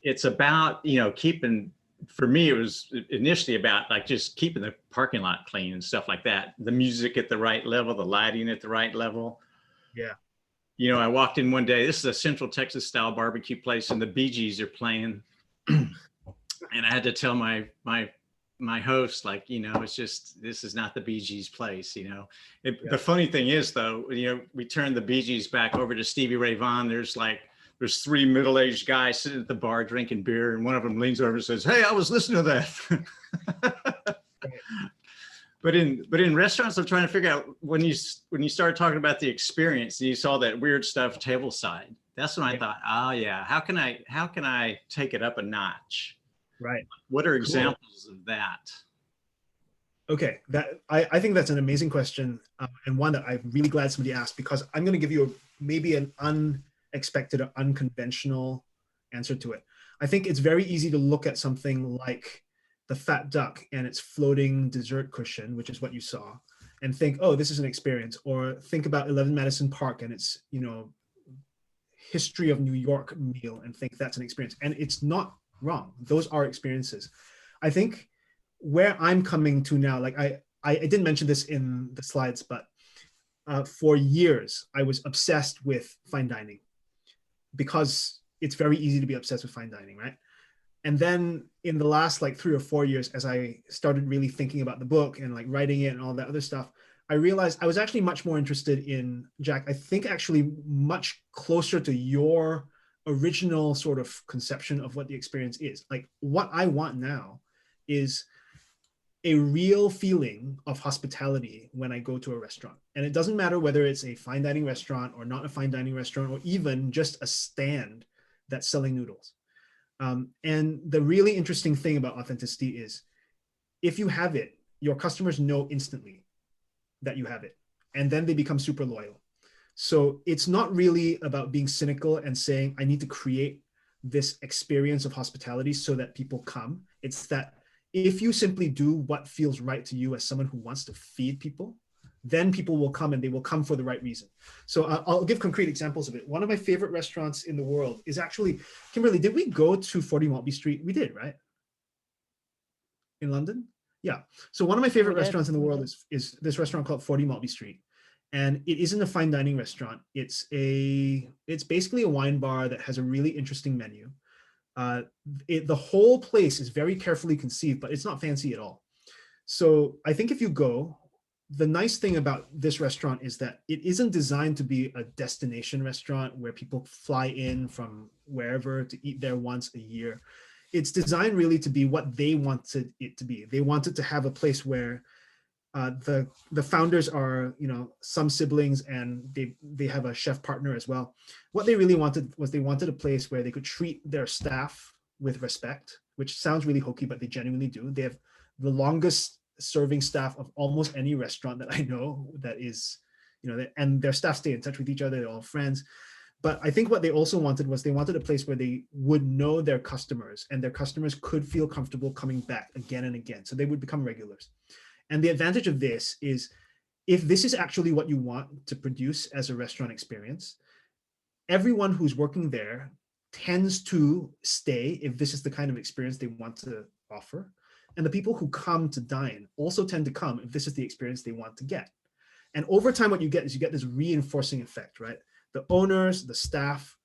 It's about, you know, keeping, for me, it was initially about like just keeping the parking lot clean and stuff like that. The music at the right level, the lighting at the right level. Yeah. You know, I walked in one day, this is a Central Texas style barbecue place, and the Bee Gees are playing. And I had to tell my host, like, you know, it's just, this is not the Bee Gees place, you know. The funny thing is, though, you know, we turned the Bee Gees back over to Stevie Ray Vaughan. There's 3 middle-aged guys sitting at the bar drinking beer, and one of them leans over and says, "Hey, I was listening to that." But in restaurants, I'm trying to figure out, when you started talking about the experience and you saw that weird stuff tableside, that's when I thought, oh yeah, how can I take it up a notch? Right. What are examples of that? Okay, I think that's an amazing question, and one that I'm really glad somebody asked, because I'm going to give you maybe an unexpected or unconventional answer to it. I think it's very easy to look at something like the Fat Duck and its floating dessert cushion, which is what you saw, and think, oh, this is an experience. Or think about 11 Madison Park and its, you know, history of New York meal, and think that's an experience. And it's not wrong. Those are experiences. I think where I'm coming to now, like I didn't mention this in the slides, but for years I was obsessed with fine dining, because it's very easy to be obsessed with fine dining, right? And then in the last 3 or 4 years, as I started really thinking about the book and writing it and all that other stuff, I realized I was actually much more interested in, Jack, I think actually much closer to your original sort of conception of what the experience is. Like, what I want now is a real feeling of hospitality when I go to a restaurant. And it doesn't matter whether it's a fine dining restaurant or not a fine dining restaurant, or even just a stand that's selling noodles. And the really interesting thing about authenticity is, if you have it, your customers know instantly that you have it, and then they become super loyal. So it's not really about being cynical and saying, I need to create this experience of hospitality so that people come. It's that if you simply do what feels right to you as someone who wants to feed people, then people will come, and they will come for the right reason. So I'll give concrete examples of it. One of my favorite restaurants in the world is actually, Kimberly, did we go to 40 Maltby Street? We did, right? In London? Yeah. So one of my favorite restaurants in the world is this restaurant called 40 Maltby Street. And it isn't a fine dining restaurant. It's basically a wine bar that has a really interesting menu. The whole place is very carefully conceived, but it's not fancy at all. So I think if you go, the nice thing about this restaurant is that it isn't designed to be a destination restaurant where people fly in from wherever to eat there once a year. It's designed really to be what they wanted it to be. They wanted to have a place where the founders are, you know, some siblings, and they have a chef partner as well. What they really wanted was, they wanted a place where they could treat their staff with respect, which sounds really hokey, but they genuinely do. They have the longest serving staff of almost any restaurant that I know, that is, you know, and their staff stay in touch with each other. They're all friends. But I think what they also wanted was, they wanted a place where they would know their customers, and their customers could feel comfortable coming back again and again. So they would become regulars. And the advantage of this is, if this is actually what you want to produce as a restaurant experience, everyone who's working there tends to stay if this is the kind of experience they want to offer. And the people who come to dine also tend to come if this is the experience they want to get. And over time, what you get is, you get this reinforcing effect, right? The owners, the staff,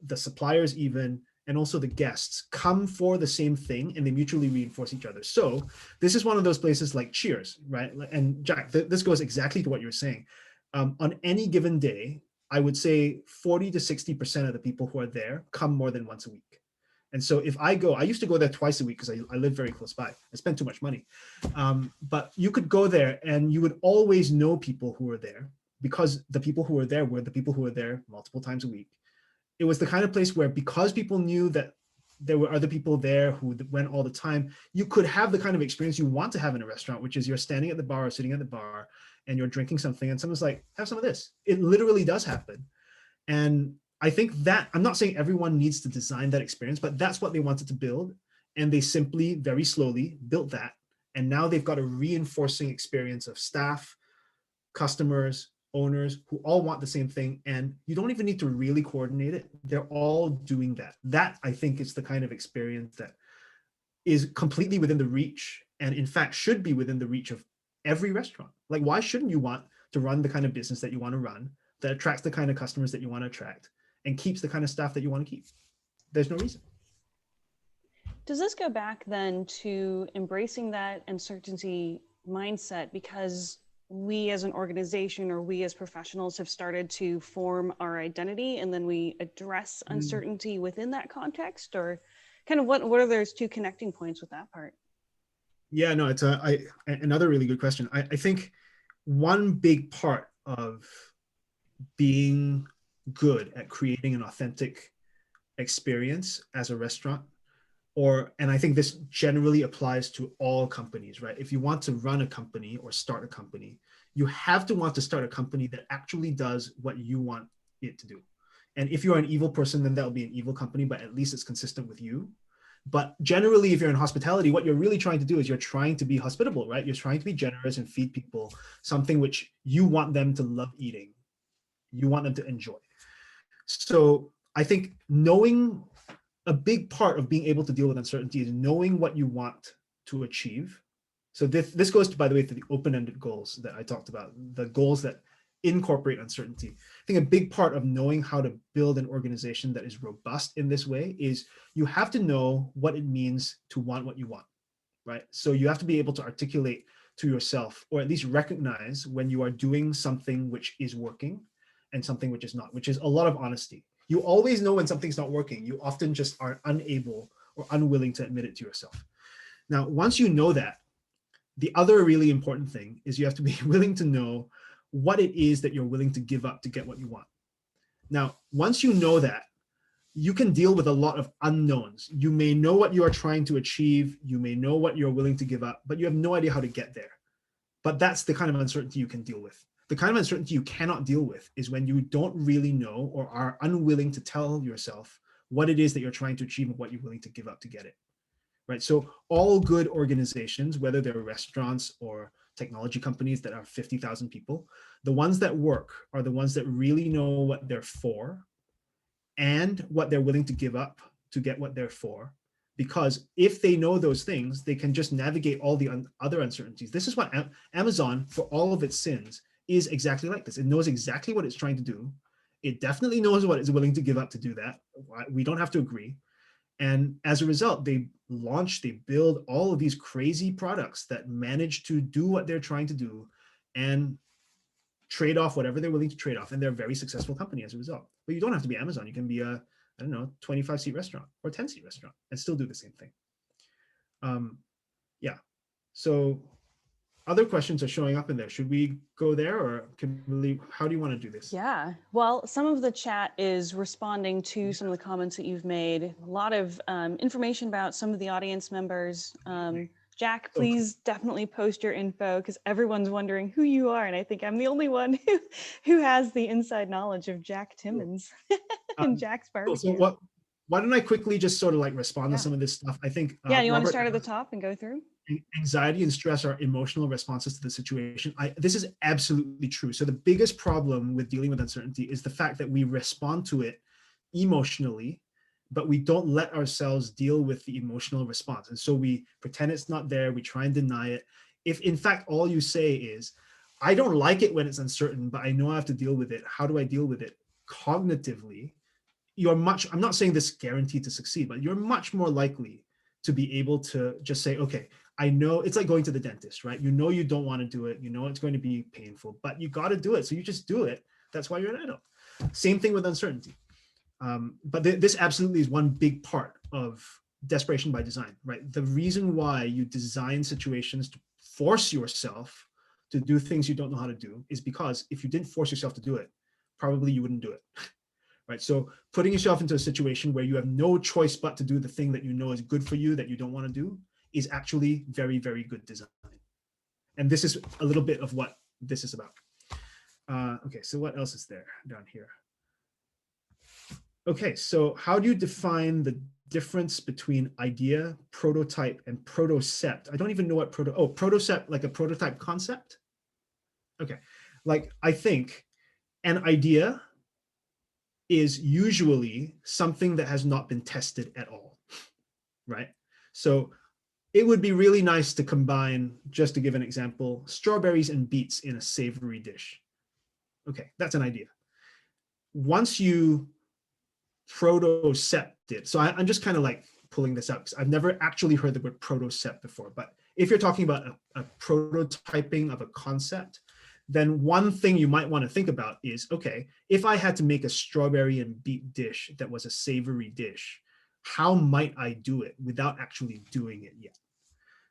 the suppliers even, and also the guests come for the same thing, and they mutually reinforce each other. So this is one of those places like Cheers, right? And Jack, this goes exactly to what you're saying. On any given day, I would say 40 to 60% of the people who are there come more than once a week. And so if I used to go there twice a week because I live very close by. I spend too much money. But you could go there and you would always know people who were there, because the people who were the people who were there multiple times a week. It was the kind of place where, because people knew that there were other people there who went all the time. You could have the kind of experience you want to have in a restaurant, which is you're standing at the bar or sitting at the bar and you're drinking something and someone's like, have some of this. It literally does happen. And I think that, I'm not saying everyone needs to design that experience, but that's what they wanted to build. And they simply, very slowly built that. And now they've got a reinforcing experience of staff, customers, owners who all want the same thing. And you don't even need to really coordinate it. They're all doing that. That, I think, is the kind of experience that is completely within the reach, and in fact should be within the reach of every restaurant. Like, why shouldn't you want to run the kind of business that you want to run, that attracts the kind of customers that you want to attract, and keeps the kind of staff that you want to keep? There's no reason. Does this go back then to embracing that uncertainty mindset because we as an organization or we as professionals have started to form our identity and then we address uncertainty within that context? Or kind of what are those two connecting points with that part? Yeah, no, it's another really good question. I think one big part of being good at creating an authentic experience as a restaurant, and I think this generally applies to all companies, right? If you want to run a company or start a company, you have to want to start a company that actually does what you want it to do. And if you're an evil person, then that'll be an evil company, but at least it's consistent with you. But generally, if you're in hospitality, what you're really trying to do is you're trying to be hospitable, right? You're trying to be generous and feed people something which you want them to love eating. You want them to enjoy. So I think knowing, a big part of being able to deal with uncertainty is knowing what you want to achieve. So this goes to, by the way, to the open-ended goals that I talked about, the goals that incorporate uncertainty. I think a big part of knowing how to build an organization that is robust in this way is you have to know what it means to want what you want, right? So you have to be able to articulate to yourself, or at least recognize when you are doing something which is working and something which is not, which is a lot of honesty. You always know when something's not working. You often just are unable or unwilling to admit it to yourself. Now, once you know that, the other really important thing is you have to be willing to know what it is that you're willing to give up to get what you want. Now, once you know that, you can deal with a lot of unknowns. You may know what you are trying to achieve. You may know what you're willing to give up, but you have no idea how to get there. But that's the kind of uncertainty you can deal with. The kind of uncertainty you cannot deal with is when you don't really know or are unwilling to tell yourself what it is that you're trying to achieve and what you're willing to give up to get it, right? So all good organizations, whether they're restaurants or technology companies that are 50,000 people, the ones that work are the ones that really know what they're for and what they're willing to give up to get what they're for. Because if they know those things, they can just navigate all the other uncertainties. This is what Amazon, for all of its sins, is exactly like this. It knows exactly what it's trying to do. It definitely knows what it's willing to give up to do that. We don't have to agree. And as a result, they build all of these crazy products that manage to do what they're trying to do and trade off whatever they're willing to trade off. And they're a very successful company as a result. But you don't have to be Amazon. You can be a, 25-seat restaurant or 10-seat restaurant and still do the same thing. Yeah. So other questions are showing up in there. Should we go there, or how do you want to do this? Yeah, well, some of the chat is responding to some of the comments that you've made. A lot of information about some of the audience members. Jack, please definitely post your info because everyone's wondering who you are. And I think I'm the only one who has the inside knowledge of Jack Timmons and Jack's barbecue. So why don't I quickly just sort of like respond to some of this stuff? I think you want to start at the top and go through? Anxiety and stress are emotional responses to the situation. This is absolutely true. So the biggest problem with dealing with uncertainty is the fact that we respond to it emotionally, but we don't let ourselves deal with the emotional response. And so we pretend it's not there. We try and deny it. If in fact, all you say is, I don't like it when it's uncertain, but I know I have to deal with it. How do I deal with it? Cognitively, I'm not saying this guaranteed to succeed, but you're much more likely to be able to just say, okay, I know it's like going to the dentist, right? You know you don't want to do it. You know it's going to be painful, but you got to do it. So you just do it. That's why you're an adult. Same thing with uncertainty. But this absolutely is one big part of desperation by design, right? The reason why you design situations to force yourself to do things you don't know how to do is because if you didn't force yourself to do it, probably you wouldn't do it, right? So putting yourself into a situation where you have no choice but to do the thing that you know is good for you that you don't want to do is actually very, very good design. And this is a little bit of what this is about. Okay, so what else is there down here? Okay, so how do you define the difference between idea, prototype, and protocept? I don't even know what protocept, like a prototype concept? Okay, like I think an idea is usually something that has not been tested at all, right? So it would be really nice to combine, just to give an example, strawberries and beets in a savory dish. Okay, that's an idea. Once you protocept it, so I'm just kind of like pulling this out because I've never actually heard the word protocept before, but if you're talking about a prototyping of a concept, then one thing you might want to think about is, okay, if I had to make a strawberry and beet dish that was a savory dish, how might I do it without actually doing it yet?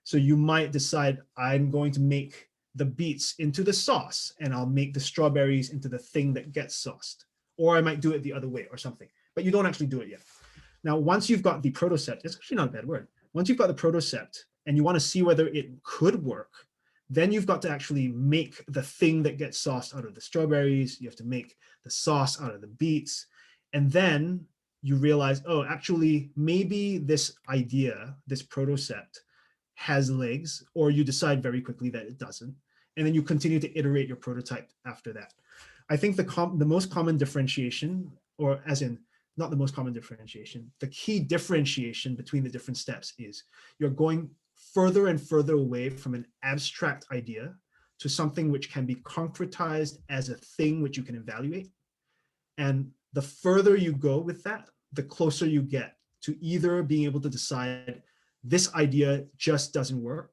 So you might decide, I'm going to make the beets into the sauce and I'll make the strawberries into the thing that gets sauced. Or I might do it the other way or something, but you don't actually do it yet. Now, once you've got the protocept, it's actually not a bad word. Once you've got the protocept and you want to see whether it could work, then you've got to actually make the thing that gets sauced out of the strawberries. You have to make the sauce out of the beets. And then you realize, oh, actually, maybe this idea, this protocept, has legs, or you decide very quickly that it doesn't. And then you continue to iterate your prototype after that. I think the most common differentiation, or as in not the most common differentiation, the key differentiation between the different steps is you're going further and further away from an abstract idea to something which can be concretized as a thing which you can evaluate. And the further you go with that, the closer you get to either being able to decide this idea just doesn't work,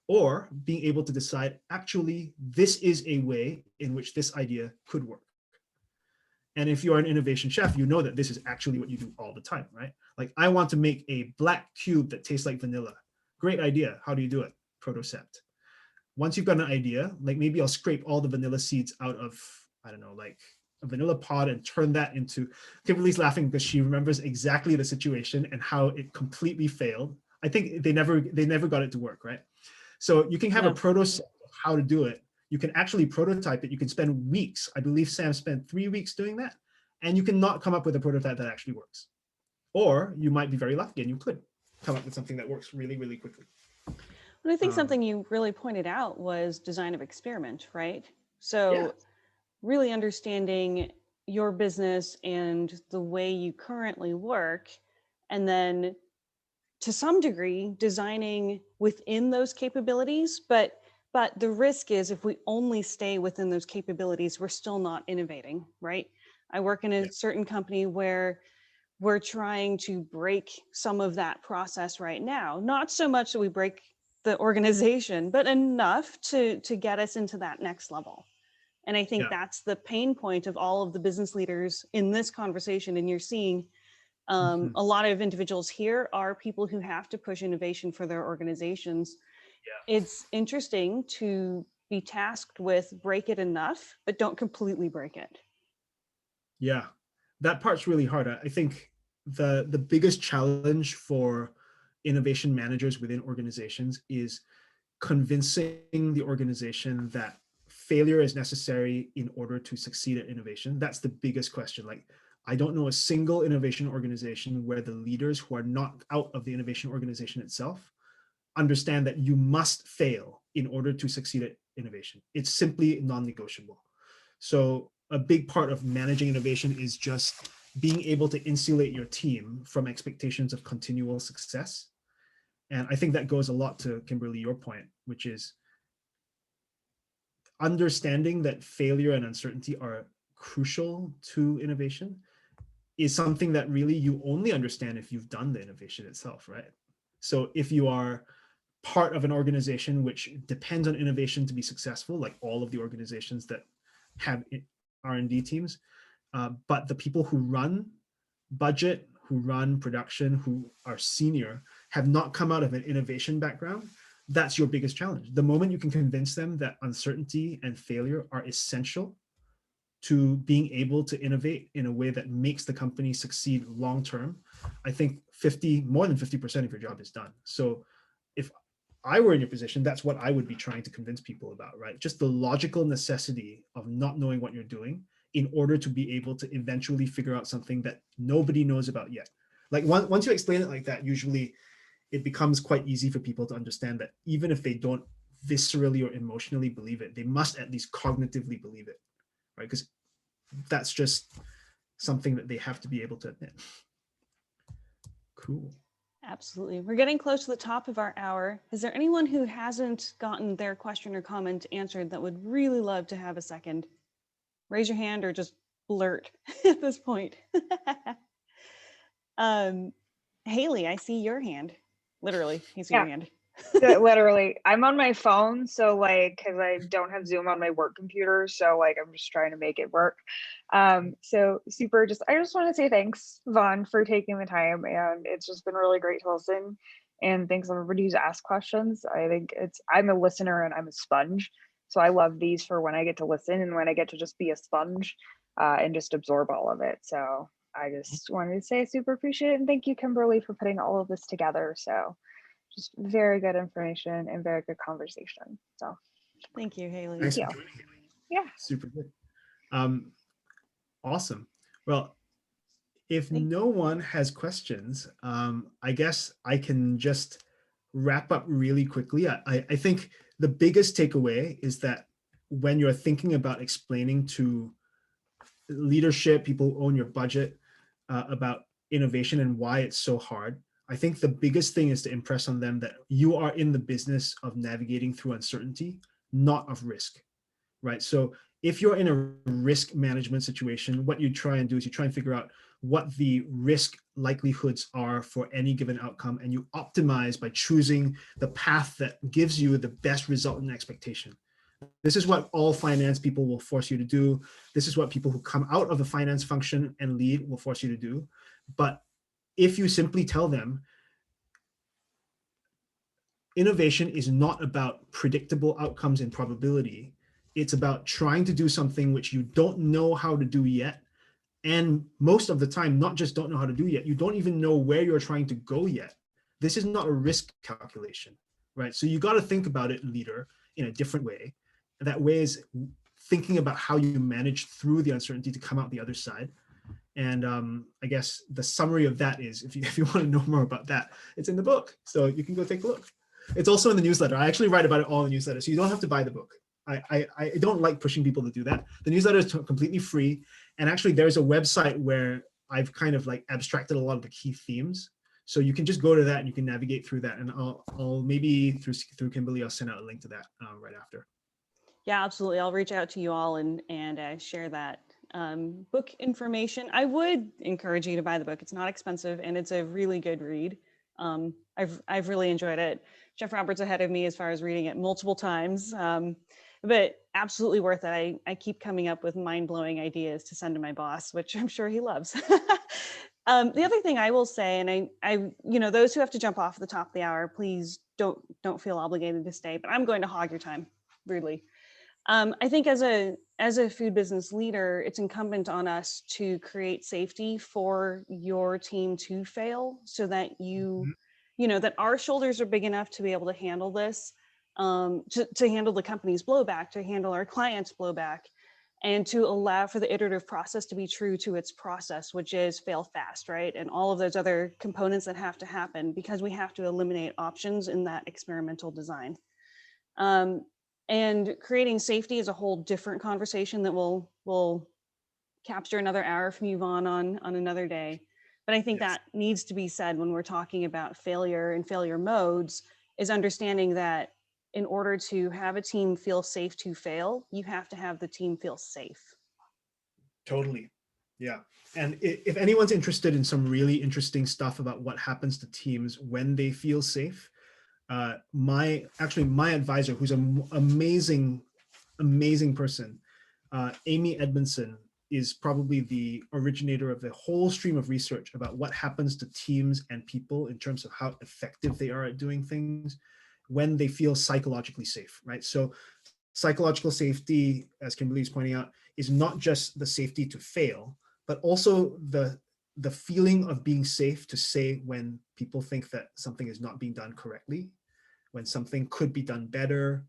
or being able to decide, actually, this is a way in which this idea could work. And if you're an innovation chef, you know that this is actually what you do all the time, right? Like, I want to make a black cube that tastes like vanilla. Great idea. How do you do it? Protocept. Once you've got an idea, like maybe I'll scrape all the vanilla seeds out of, I don't know, like a vanilla pod and turn that into, Kimberly's laughing because she remembers exactly the situation and how it completely failed. I think they never got it to work, right? So you can have a prototype of how to do it. You can actually prototype it. You can spend weeks. I believe Sam spent 3 weeks doing that. And you cannot come up with a prototype that actually works. Or you might be very lucky and you could come up with something that works really, really quickly. And I think something you really pointed out was design of experiment, right? So really understanding your business and the way you currently work, and then to some degree designing within those capabilities, but the risk is if we only stay within those capabilities, we're still not innovating, right? I work in a certain company where we're trying to break some of that process right now. Not so much that we break the organization, but enough to get us into that next level. And I think that's the pain point of all of the business leaders in this conversation. And you're seeing a lot of individuals here are people who have to push innovation for their organizations. It's interesting to be tasked with break it enough, but don't completely break it. Yeah, that part's really hard. I think the biggest challenge for innovation managers within organizations is convincing the organization that failure is necessary in order to succeed at innovation. That's the biggest question. Like, I don't know a single innovation organization where the leaders who are not out of the innovation organization itself understand that you must fail in order to succeed at innovation. It's simply non-negotiable. So a big part of managing innovation is just being able to insulate your team from expectations of continual success. And I think that goes a lot to, Kimberly, your point, which is understanding that failure and uncertainty are crucial to innovation is something that really you only understand if you've done the innovation itself, right? So if you are part of an organization which depends on innovation to be successful, like all of the organizations that have R&D teams, but the people who run budget, who run production, who are senior, have not come out of an innovation background, that's your biggest challenge. The moment you can convince them that uncertainty and failure are essential to being able to innovate in a way that makes the company succeed long term, I think more than 50% of your job is done. So if I were in your position, that's what I would be trying to convince people about, right? Just the logical necessity of not knowing what you're doing in order to be able to eventually figure out something that nobody knows about yet. Like once you explain it like that, usually it becomes quite easy for people to understand that even if they don't viscerally or emotionally believe it, they must at least cognitively believe it, right? Because that's just something that they have to be able to admit. Cool. Absolutely. We're getting close to the top of our hour. Is there anyone who hasn't gotten their question or comment answered that would really love to have a second? Raise your hand or just blurt at this point. Haley, I see your hand. Literally, you see your hand. Literally, I'm on my phone, so like, because I don't have Zoom on my work computer, so like, I'm just trying to make it work. So super. I just want to say thanks, Vaughn, for taking the time, and it's just been really great to listen. And thanks everybody who's asked questions. I think I'm a listener and I'm a sponge, so I love these for when I get to listen and when I get to just be a sponge and just absorb all of it. So I just wanted to say I super appreciate it, and thank you, Kimberly, for putting all of this together. So just very good information and very good conversation. So thank you, Haley. Thanks for joining, Haley. Yeah. Super good. Awesome. Well, if no one has questions, I guess I can just wrap up really quickly. I think the biggest takeaway is that when you're thinking about explaining to leadership, people who own your budget, about innovation and why it's so hard, I think the biggest thing is to impress on them that you are in the business of navigating through uncertainty, not of risk, right? So if you're in a risk management situation, what you try and do is you try and figure out what the risk likelihoods are for any given outcome, and you optimize by choosing the path that gives you the best result and expectation. This is what all finance people will force you to do. This is what people who come out of the finance function and lead will force you to do. But if you simply tell them, innovation is not about predictable outcomes and probability, it's about trying to do something which you don't know how to do yet. And most of the time, not just don't know how to do yet, you don't even know where you're trying to go yet. This is not a risk calculation, right? So you got to think about it, leader, in a different way. That way is thinking about how you manage through the uncertainty to come out the other side. And I guess the summary of that is, if you want to know more about that, it's in the book. So you can go take a look. It's also in the newsletter. I actually write about it all in the newsletter, so you don't have to buy the book. I don't like pushing people to do that. The newsletter is completely free. And actually there's a website where I've kind of like abstracted a lot of the key themes. So you can just go to that and you can navigate through that. And I'll maybe through Kimberly, I'll send out a link to that right after. Yeah, absolutely. I'll reach out to you all and share that book information. I would encourage you to buy the book. It's not expensive and it's a really good read. I've really enjoyed it. Jeff Roberts ahead of me as far as reading it multiple times, but absolutely worth it. I keep coming up with mind-blowing ideas to send to my boss, which I'm sure he loves. The other thing I will say, and I those who have to jump off at the top of the hour, please don't feel obligated to stay, but I'm going to hog your time rudely. I think as a food business leader, it's incumbent on us to create safety for your team to fail, so that that our shoulders are big enough to be able to handle this, to handle the company's blowback, to handle our clients' blowback, and to allow for the iterative process to be true to its process, which is fail fast, right? And all of those other components that have to happen, because we have to eliminate options in that experimental design. And creating safety is a whole different conversation that we'll capture another hour from you, Vaughn, on another day. But I think that needs to be said when we're talking about failure and failure modes, is understanding that in order to have a team feel safe to fail, you have to have the team feel safe. Totally. Yeah. And if anyone's interested in some really interesting stuff about what happens to teams when they feel safe, my advisor, who's an amazing person, Amy Edmondson, is probably the originator of the whole stream of research about what happens to teams and people in terms of how effective they are at doing things when they feel psychologically safe, right? So psychological safety, as Kimberly is pointing out, is not just the safety to fail, but also the feeling of being safe to say when people think that something is not being done correctly, when something could be done better,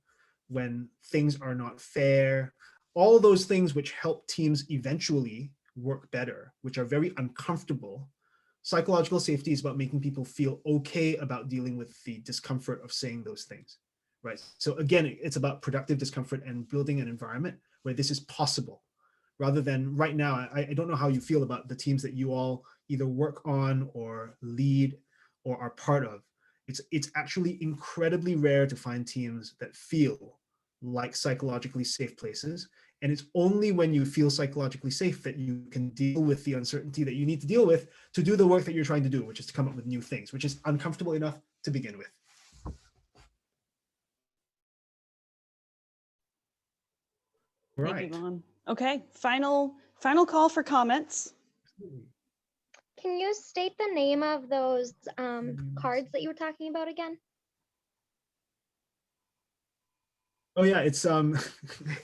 when things are not fair, all those things which help teams eventually work better, which are very uncomfortable. Psychological safety is about making people feel okay about dealing with the discomfort of saying those things, right? So again, it's about productive discomfort and building an environment where this is possible, rather than right now. I don't know how you feel about the teams that you all either work on or lead or are part of. It's actually incredibly rare to find teams that feel like psychologically safe places. And it's only when you feel psychologically safe that you can deal with the uncertainty that you need to deal with to do the work that you're trying to do, which is to come up with new things, which is uncomfortable enough to begin with. Thank you, Vaughn. Okay, final call for comments. Can you state the name of those cards that you were talking about again? Oh yeah, it's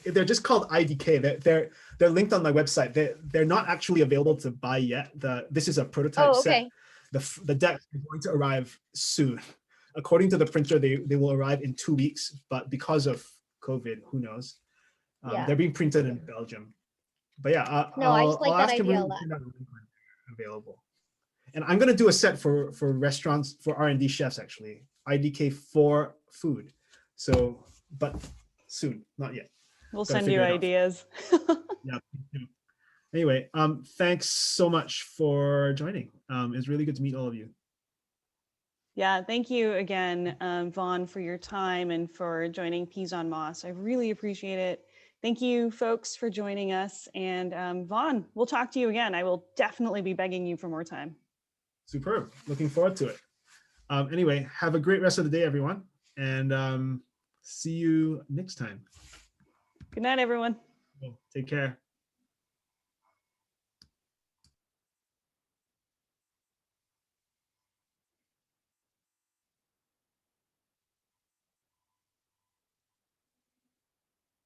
they're just called IDK. They're linked on my website. They're not actually available to buy yet. This is a prototype set. The decks are going to arrive soon. According to the printer, they will arrive in 2 weeks, but because of COVID, who knows? They're being printed in Belgium. But yeah, I just like I'll that ask idea a everyone lot. to print out a link when they're available. And I'm gonna do a set for restaurants, for R&D chefs actually. IDK for food. So, but soon, not yet. We'll Gotta send you figure it out. ideas. Yeah. Anyway, thanks so much for joining. It's really good to meet all of you. Yeah, thank you again, Vaughn, for your time and for joining PeasOnMoss. I really appreciate it. Thank you, folks, for joining us. And Vaughn, we'll talk to you again. I will definitely be begging you for more time. Superb. Looking forward to it. Anyway, have a great rest of the day, everyone. And see you next time. Good night, everyone. Take care.